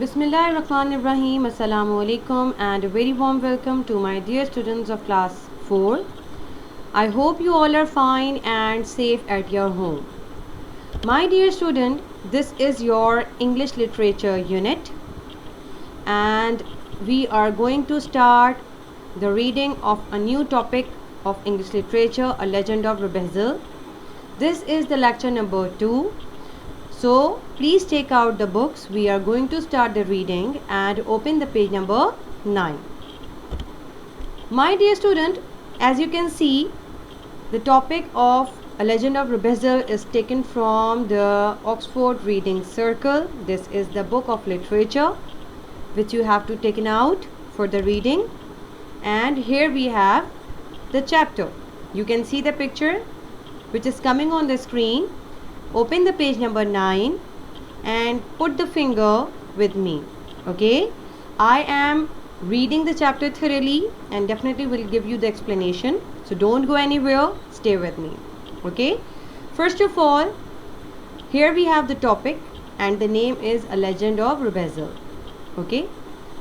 Bismillahirrahmanirrahim. Assalamu alaikum and a very warm welcome to my dear students of class 4. I hope you all are fine and safe at your home. My dear student, this is your English literature unit and we are going to start the reading of a new topic of English literature, A Legend of Rubezahl. This is the lecture number 2. So please take out the books. We are going to start the reading and open the page number 9. My dear student, as you can see, the topic of A Legend of Rubezahl is taken from the Oxford Reading Circle. This is the book of literature which you have to take out for the reading. And here we have the chapter. You can see the picture which is coming on the screen. Open the page number 9 and put the finger with me. Okay, I am reading the chapter thoroughly and definitely will give you the explanation, so don't go anywhere, stay with me. Okay, first of all, here we have the topic and the name is A Legend of Rubezahl. Okay,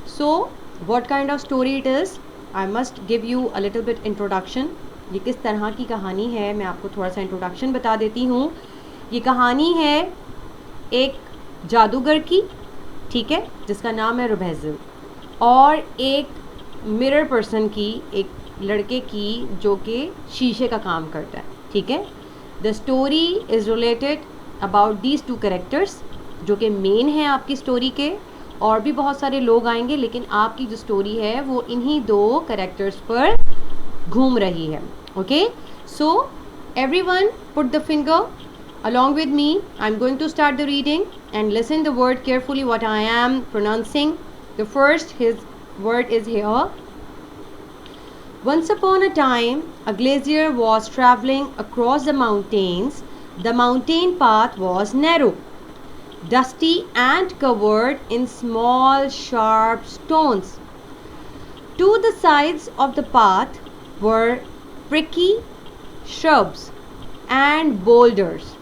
so what kind of story it is, I must give you a little bit introduction. ये किस तरह की कहानी है मैं आपको थोड़ा सा इंट्रोडक्शन बता देती हूँ. ये कहानी है एक जादूगर की, ठीक है, जिसका नाम है रुबेज़ल, और एक मिरर पर्सन की, एक लड़के की जो कि शीशे का काम करता है. ठीक है, the story is related about these two characters जो कि मेन हैं आपकी स्टोरी के. और भी बहुत सारे लोग आएंगे लेकिन आपकी जो स्टोरी है वो इन्हीं दो कैरेक्टर्स पर घूम रही है. Okay, so everyone put the finger along with me. I'm going to start the reading and listen the word carefully what I am pronouncing. The first his word is here. Once upon a time a glazier was traveling across the mountains. The mountain path was narrow, dusty and covered in small sharp stones. To the sides of the path were prickly shrubs and boulders.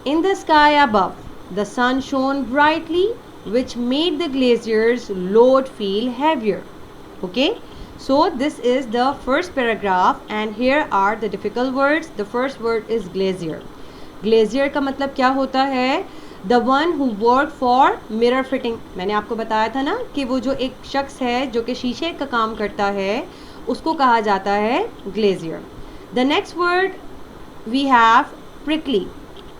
In the sky above, the sun shone brightly, which made the glazier's load feel heavier. Okay, so this is the first paragraph and here are the difficult words. The first word is glazier. Glazier का मतलब क्या होता है? The one who worked for mirror fitting. मैंने आपको बताया था ना कि वो जो एक शख्स है जो कि शीशे का काम करता है उसको कहा जाता है glazier. The next word we have prickly.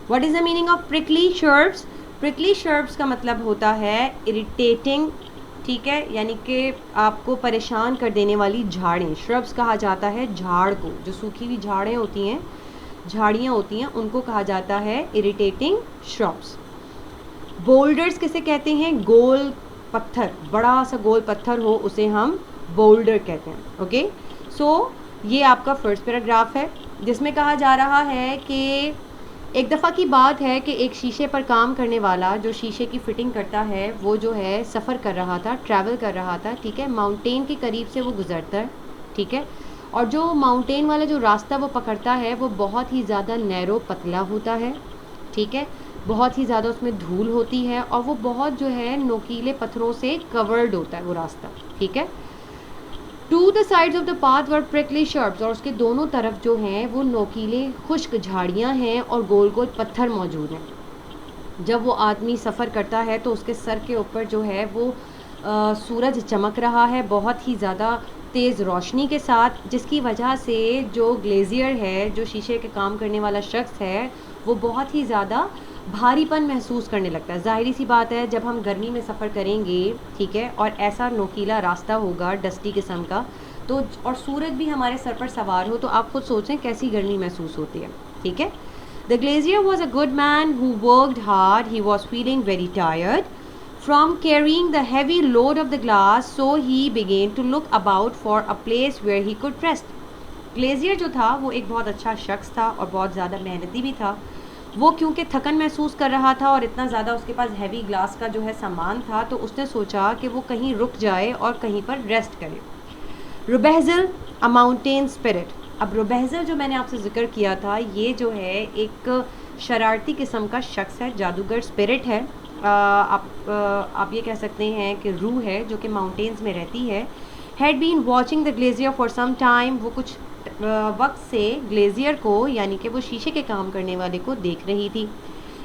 What is the meaning of prickly shrubs? Prickly shrubs का मतलब होता है irritating, ठीक है, यानी कि आपको परेशान कर देने वाली झाड़ें. shrubs कहा जाता है झाड़ को, जो सूखी हुई झाड़ें होती हैं, झाड़ियाँ होती हैं, उनको कहा जाता है irritating shrubs. boulders किसे कहते हैं? गोल पत्थर, बड़ा सा गोल पत्थर हो उसे हम boulder कहते हैं. ओके, सो ये आपका फर्स्ट पैराग्राफ है जिसमें कहा जा रहा है कि एक दफ़ा की बात है कि एक शीशे पर काम करने वाला जो शीशे की फ़िटिंग करता है वो जो है सफ़र कर रहा था, ट्रैवल कर रहा था. ठीक है, माउंटेन के करीब से वो गुज़रता है. ठीक है, और जो माउंटेन वाला जो रास्ता वो पकड़ता है वो बहुत ही ज़्यादा नैरो, पतला होता है. ठीक है, बहुत ही ज़्यादा उसमें धूल होती है और वो बहुत जो है नोकीले पत्थरों से कवर्ड होता है वो रास्ता. ठीक है, to the sides of the path were prickly shrubs, और उसके दोनों तरफ जो हैं वो नोकीले खुश्क झाड़ियाँ हैं और गोल गोल पत्थर मौजूद हैं. जब वो आदमी सफ़र करता है तो उसके सर के ऊपर जो है वो सूरज चमक रहा है बहुत ही ज़्यादा तेज़ रोशनी के साथ, जिसकी वजह से जो ग्लेजियर है, जो शीशे के काम करने वाला शख्स है, वो बहुत ही ज़्यादा भारीपन महसूस करने लगता है. ज़ाहिरी सी बात है जब हम गर्मी में सफ़र करेंगे, ठीक है, और ऐसा नोकीला रास्ता होगा डस्टी किस्म का, तो और सूरज भी हमारे सर पर सवार हो तो आप खुद सोचें कैसी गर्मी महसूस होती है. ठीक है, the glazier was a good man who worked hard. He was feeling very tired from carrying the heavy load of the glass, so he began to look about for a place where he could rest. Glazier जो था वो एक बहुत अच्छा शख्स था और बहुत ज़्यादा मेहनती भी था. वो क्योंकि थकन महसूस कर रहा था और इतना ज़्यादा उसके पास हैवी ग्लास का जो है सामान था, तो उसने सोचा कि वो कहीं रुक जाए और कहीं पर रेस्ट करे. रुबेज़ल अ माउंटेन स्पिरिट. अब रुबेज़ल जो मैंने आपसे ज़िक्र किया था, ये जो है एक शरारती किस्म का शख्स है, जादूगर स्पिरिट है. आप ये कह सकते हैं कि रूह है जो कि माउंटेन्स में रहती है, had been watching the glacier for some time, वो कुछ वक्त से ग्लेजियर को यानी कि वो शीशे के काम करने वाले को देख रही थी।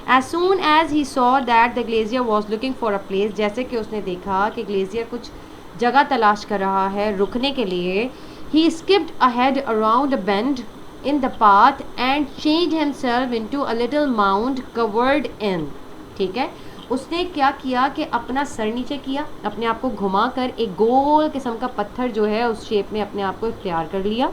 As soon as he saw that the glazier was looking for a place, जैसे कि उसने देखा कि ग्लेजियर कुछ जगह तलाश कर रहा है रुकने के लिए, he skipped ahead around a bend in the path and changed himself into a little mound covered in, ठीक है। उसने क्या किया कि अपना सर नीचे किया, अपने आप को घुमा कर एक गोल किस्म का पत्थर जो है उस शेप में अपने आप को इख्तियार कर लिया,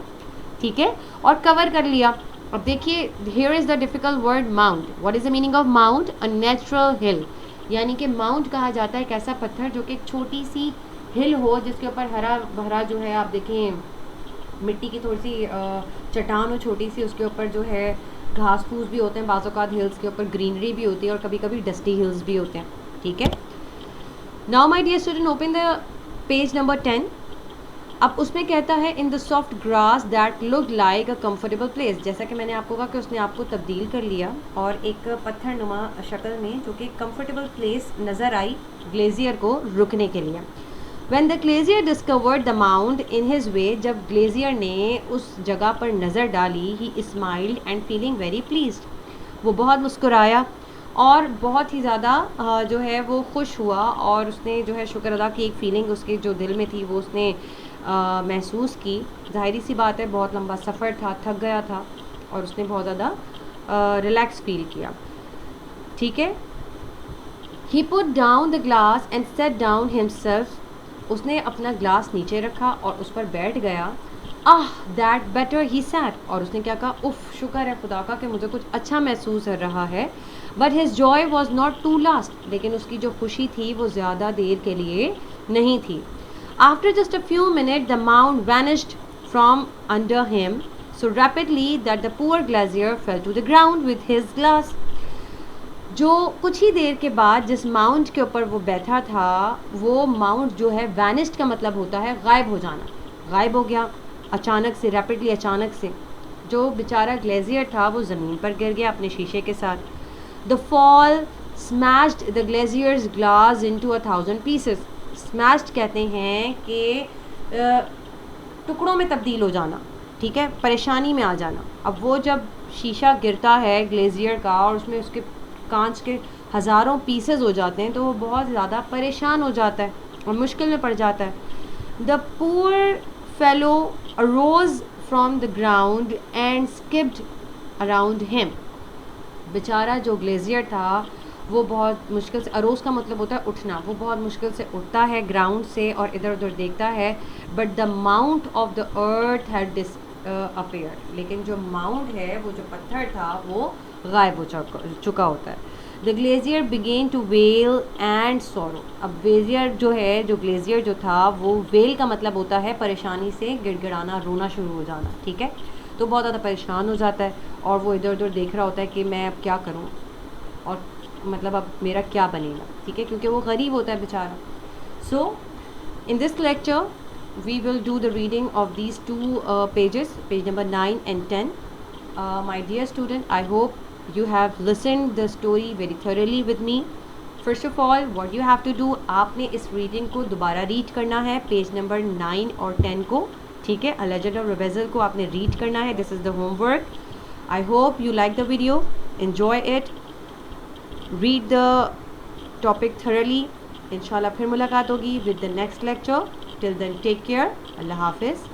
ठीक है, और कवर कर लिया। अब देखिए, here is the difficult word mount. What is the meaning of mount? A natural hill, यानी कि माउंट कहा जाता है एक ऐसा पत्थर जो कि एक छोटी सी हिल हो जिसके ऊपर हरा भरा जो है, आप देखें मिट्टी की थोड़ी सी चट्टान हो छोटी सी, उसके ऊपर जो है घास फूस भी होते हैं, बाज़ औक़ात हिल्स के ऊपर ग्रीनरी भी होती है और कभी कभी डस्टी हिल्स भी होते हैं, ठीक है। Now my dear student, open the page number 10। अब उसमें कहता है in the soft grass that look like a comfortable place, जैसा कि मैंने आपको कहा कि उसने आपको तब्दील कर लिया और एक पत्थर नुमा शक्ल में जो कि कम्फर्टेबल प्लेस नज़र आई ग्लेजियर को रुकने के लिए। When the glazier discovered the mound in his way, जब ग्लेजियर ने उस जगह पर नज़र डाली, he smiled and feeling very pleased, वो बहुत मुस्कुराया और बहुत ही ज़्यादा जो है वो खुश हुआ और उसने जो है शुक्र अदा की, एक फ़ीलिंग उसके जो दिल में थी वो उसने महसूस की। ज़ाहिरी सी बात है, बहुत लंबा सफ़र था, थक गया था और उसने बहुत ज़्यादा रिलैक्स फील किया, ठीक है। He put down the glass and sat down himself, उसने अपना ग्लास नीचे रखा और उस पर बैठ गया। दैट बेटर ही सैट, और उसने क्या कहा, उफ शुक्र है खुदा का कि मुझे कुछ अच्छा महसूस कर रहा है। But his joy was not to last, लेकिन उसकी जो खुशी थी वो ज़्यादा देर के लिए नहीं थी। After just a few minute the mount vanished from under him so rapidly that the poor glacier fell to the ground with his glass, जो कुछ ही देर के बाद जिस माउंट के ऊपर वो बैठा था, वो माउंट जो है वैनिस्ड का मतलब होता है गायब हो जाना, गायब हो गया अचानक से, रैपिडली अचानक से। जो बेचारा ग्लेजियर था वो ज़मीन पर गिर गया अपने शीशे के साथ। The fall smashed the glazier's glass into 1000 pieces, smashed कहते हैं कि टुकड़ों में तब्दील हो जाना, ठीक है, परेशानी में आ जाना। अब वो जब शीशा गिरता है ग्लेजियर का और उसमें उसके कांच के हज़ारों पीसेस हो जाते हैं तो वो बहुत ज़्यादा परेशान हो जाता है और मुश्किल में पड़ जाता है। The poor fellow arrows from the ground and skipped around him, बेचारा जो ग्लेजियर था वो बहुत मुश्किल से, अरोज का मतलब होता है उठना, वो बहुत मुश्किल से उठता है ग्राउंड से और इधर उधर देखता है। But the mount of the earth had disappear, लेकिन जो माउंट है, वो जो पत्थर था, वो गायब हो चुका होता है। The glacier began to well and sorrow, अब ग्लेजियर जो है, जो ग्लेजियर जो था वो वेल का मतलब होता है परेशानी से गिड़गिड़ाना, रोना शुरू हो जाना, ठीक है। तो बहुत ज़्यादा परेशान हो जाता है और वो इधर उधर देख रहा होता है कि मैं अब क्या करूँ और मतलब अब मेरा क्या बनेगा, ठीक है, क्योंकि वो गरीब होता है बेचारा। So in this lecture we will do the reading of these two pages, page number 9 and 10. My dear student, I hope you have listened the story very thoroughly with me. First of all, what you have to do, आपने इस reading को दोबारा read करना है, page number 9 और 10 को, ठीक है। A Legend of Rapunzel को आपने read करना है, this is the homework. I hope you like the video, enjoy it, read the topic thoroughly. इंशाल्लाह फिर मुलाकात होगी with the next lecture. Till then, take care. Allah Hafiz.